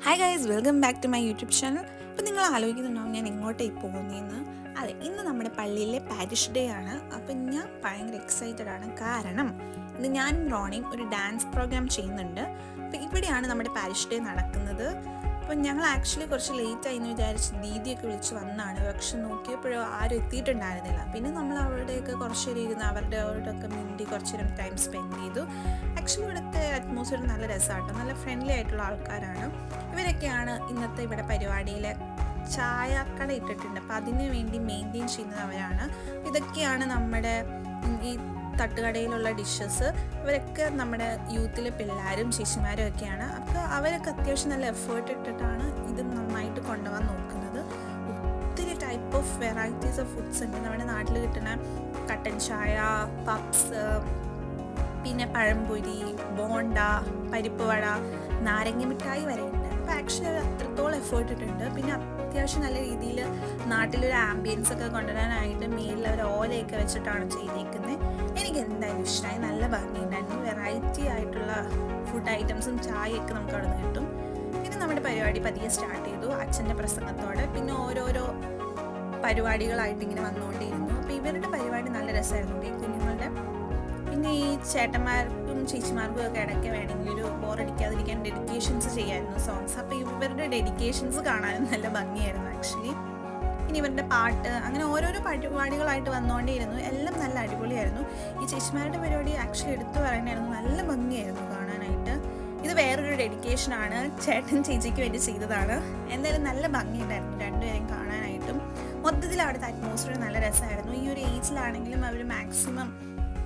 Hi guys, welcome back to my YouTube channel. അപ്പോൾ നിങ്ങൾ ആലോചിക്കുന്നുണ്ടാവും ഞാൻ എങ്ങോട്ടേക്ക് പോകുന്നതെന്ന്. അതെ, ഇന്ന് നമ്മുടെ പള്ളിയിലെ പാരിഷ് ഡേ ആണ്. അപ്പം ഞാൻ ഭയങ്കര എക്സൈറ്റഡ് ആണ്. കാരണം ഇന്ന് ഞാനും റോണിയും ഒരു ഡാൻസ് പ്രോഗ്രാം ചെയ്യുന്നുണ്ട്. അപ്പോൾ ഇവിടെയാണ് നമ്മുടെ പാരിഷ് ഡേ നടക്കുന്നത്. അപ്പം ഞങ്ങൾ ആക്ച്വലി കുറച്ച് ലേറ്റായി എന്ന് വിചാരിച്ച് ദീദിയൊക്കെ വിളിച്ച് വന്നാണ്. പക്ഷെ നോക്കിയപ്പോഴോ ആരും എത്തിയിട്ടുണ്ടായിരുന്നില്ല. പിന്നെ നമ്മൾ അവിടെയൊക്കെ കുറച്ച് നേരം ഇരുന്ന് അവരോടൊക്കെ മിണ്ടി കുറച്ച് നേരം ടൈം സ്പെൻഡ് ചെയ്തു. ആക്ച്വലി ഇവിടുത്തെ അറ്റ്മോസ്ഫിയർ നല്ല രസമാട്ടോ, നല്ല ഫ്രണ്ട്ലി ആയിട്ടുള്ള ആൾക്കാരാണ്. ഇവരൊക്കെയാണ് ഇന്നത്തെ ഇവിടെ പരിപാടിയിലെ ചായ കട ഇട്ടിട്ടുണ്ട്. അപ്പം അതിന് വേണ്ടി മെയിൻറ്റെയിൻ ചെയ്യുന്നത് അവരാണ്. ഇതൊക്കെയാണ് നമ്മുടെ ഈ തട്ടുകടയിലുള്ള ഡിഷസ്. ഇവരൊക്കെ നമ്മുടെ യൂത്തിലെ പിള്ളേരും ചേച്ചിമാരും ഒക്കെയാണ്. അപ്പോൾ അവരൊക്കെ അത്യാവശ്യം നല്ല എഫേർട്ട് ഇട്ടിട്ടാണ് ഇത് നന്നായിട്ട് കൊണ്ടുപോകാൻ നോക്കുന്നത്. ഒത്തിരി type of varieties of foods ഉണ്ട്. നമ്മുടെ നാട്ടിൽ കിട്ടുന്ന കട്ടൻ ചായ, പപ്സ്, പിന്നെ പഴംപൊരി, ബോണ്ട, പരിപ്പ് വട, നാരങ്ങ മിഠായി വരെ ഉണ്ട്. അപ്പോൾ ആക്ച്വലി അവർ അത്രത്തോളം എഫേർട്ട് ഇട്ടിട്ടുണ്ട്. പിന്നെ അത്യാവശ്യം നല്ല രീതിയിൽ നാട്ടിലൊരു ആംബിയൻസ് ഒക്കെ കൊണ്ടുവരാനായിട്ട് മേളിൽ അവർ ഓലയൊക്കെ വെച്ചിട്ടാണ് ചെയ്തേക്കുന്നത്. എനിക്ക് എന്തായാലും ഇഷ്ടമായി, നല്ല ഭംഗിയുണ്ടായിരുന്നു. വെറൈറ്റി ആയിട്ടുള്ള ഫുഡ് ഐറ്റംസും ചായയൊക്കെ നമുക്ക് അവിടെ നിന്ന് കിട്ടും. പിന്നെ നമ്മുടെ പരിപാടി പതിയെ സ്റ്റാർട്ട് ചെയ്തു അച്ഛൻ്റെ പ്രസംഗത്തോടെ. പിന്നെ ഓരോരോ പരിപാടികളായിട്ട് ഇങ്ങനെ വന്നുകൊണ്ടിരുന്നു. അപ്പോൾ ഇവരുടെ പരിപാടി നല്ല രസമായിരുന്നു ഈ കുഞ്ഞുങ്ങളുടെ. പിന്നെ ഈ ചേട്ടന്മാർക്കും ചേച്ചിമാർക്കും ഒക്കെ ഇടയ്ക്ക് വേണമെങ്കിൽ ഒരു ബോറടിക്കാതിരിക്കാൻ ഡെഡിക്കേഷൻസ് ചെയ്യായിരുന്നു സോങ്സ്. അപ്പോൾ ഇവരുടെ ഡെഡിക്കേഷൻസ് കാണാനും നല്ല ഭംഗിയായിരുന്നു ആക്ച്വലി. പിന്നെ ഇവരുടെ പാട്ട്, അങ്ങനെ ഓരോരോ പരിപാടികളായിട്ട് വന്നുകൊണ്ടേയിരുന്നു. എല്ലാം നല്ല അടിപൊളിയായിരുന്നു. ഈ ചേച്ചിമാരുടെ പരിപാടി ആക്ച്വലി എടുത്തു പറയണമായിരുന്നു, നല്ല ഭംഗിയായിരുന്നു കാണാനായിട്ട്. ഇത് വേറൊരു ഡെഡിക്കേഷനാണ്, ചേട്ടൻ ചേച്ചിക്ക് വേണ്ടി ചെയ്തതാണ്. എന്തായാലും നല്ല ഭംഗിയുണ്ടായിരുന്നു രണ്ടുപേരെയും കാണാനായിട്ടും. മൊത്തത്തിൽ അവിടുത്തെ അറ്റ്മോസ്ഫിയർ നല്ല രസമായിരുന്നു. ഈ ഒരു ഏജിലാണെങ്കിലും അവർ മാക്സിമം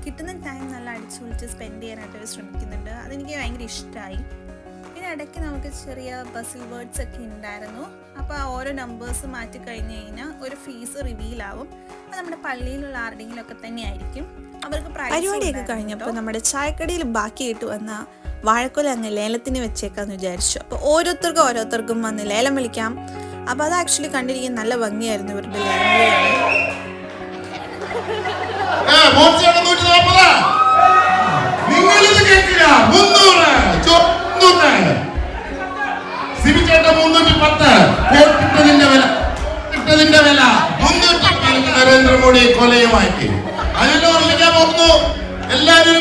കിട്ടുന്ന ടൈം നല്ല അടിച്ചു പൊളിച്ച് സ്പെൻഡ് ചെയ്യാനായിട്ട് അവർ ശ്രമിക്കുന്നുണ്ട്. അതെനിക്ക് ഭയങ്കര ഇഷ്ടമായി. പിന്നെ ഇടയ്ക്ക് നമുക്ക് ചെറിയ ബസിൽ വേർഡ്സ് ഒക്കെ ഉണ്ടായിരുന്നു. അപ്പോൾ ഓരോ നമ്പേഴ്സ് മാറ്റി കഴിഞ്ഞ് കഴിഞ്ഞാൽ ഒരു ഫീസ് റിവീലാവും. അത് നമ്മുടെ പള്ളിയിലുള്ള ആരുടെയെങ്കിലും ഒക്കെ തന്നെയായിരിക്കും. അവർക്ക് പരിപാടിയൊക്കെ കഴിഞ്ഞപ്പോൾ നമ്മുടെ ചായക്കടയിൽ ബാക്കിയിട്ട് വന്ന വാഴക്കൊല അങ്ങ് ലേലത്തിന് വെച്ചേക്കാന്ന് വിചാരിച്ചു. അപ്പോൾ ഓരോരുത്തർക്കും വന്ന് ലേലം വിളിക്കാം. അപ്പോൾ അത് ആക്ച്വലി കണ്ടിരിക്കാൻ നല്ല ഭംഗിയായിരുന്നു ഇവരുടെ ലേലം വിളിയാണ്. നരേന്ദ്രമോദി കൊലയുമായിട്ട് അതിനെ ഓർമ്മിക്കാൻ പോകുന്നു എല്ലാവരും.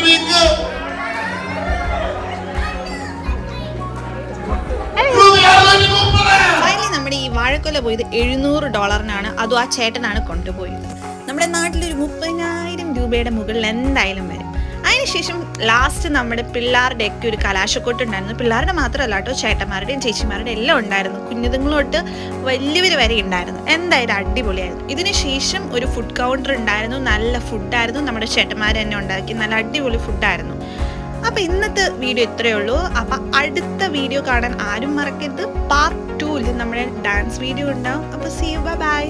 നമ്മുടെ ഈ വാഴക്കൊല പോയത് $700. അതും ആ ചേട്ടനാണ് കൊണ്ടുപോയത്. നമ്മുടെ നാട്ടിലൊരു 30,000 രൂപയുടെ മുകളിൽ എന്തായാലും വരും. അതിനുശേഷം ലാസ്റ്റ് നമ്മുടെ പിള്ളേരുടെ ഒക്കെ ഒരു കലാശക്കൊട്ട് ഉണ്ടായിരുന്നു. പിള്ളേരുടെ മാത്രമല്ല കേട്ടോ, ചേട്ടന്മാരുടെയും ചേച്ചിമാരുടെയും എല്ലാം ഉണ്ടായിരുന്നു. കുഞ്ഞുങ്ങളോട്ട് വലിയവർ വരെ ഉണ്ടായിരുന്നു. എന്തായാലും അടിപൊളിയായിരുന്നു. ഇതിനുശേഷം ഒരു ഫുഡ് കൗണ്ടർ ഉണ്ടായിരുന്നു. നല്ല ഫുഡായിരുന്നു. നമ്മുടെ ചേട്ടന്മാർ തന്നെ ഉണ്ടാക്കി നല്ല അടിപൊളി ഫുഡായിരുന്നു. അപ്പോൾ ഇന്നത്തെ വീഡിയോ ഇത്രയേ ഉള്ളൂ. അപ്പം അടുത്ത വീഡിയോ കാണാൻ ആരും മറക്കരുത്. പാർട്ട് 2 നമ്മുടെ ഡാൻസ് വീഡിയോ ഉണ്ടാവും. അപ്പോൾ സീ യു, ബൈ.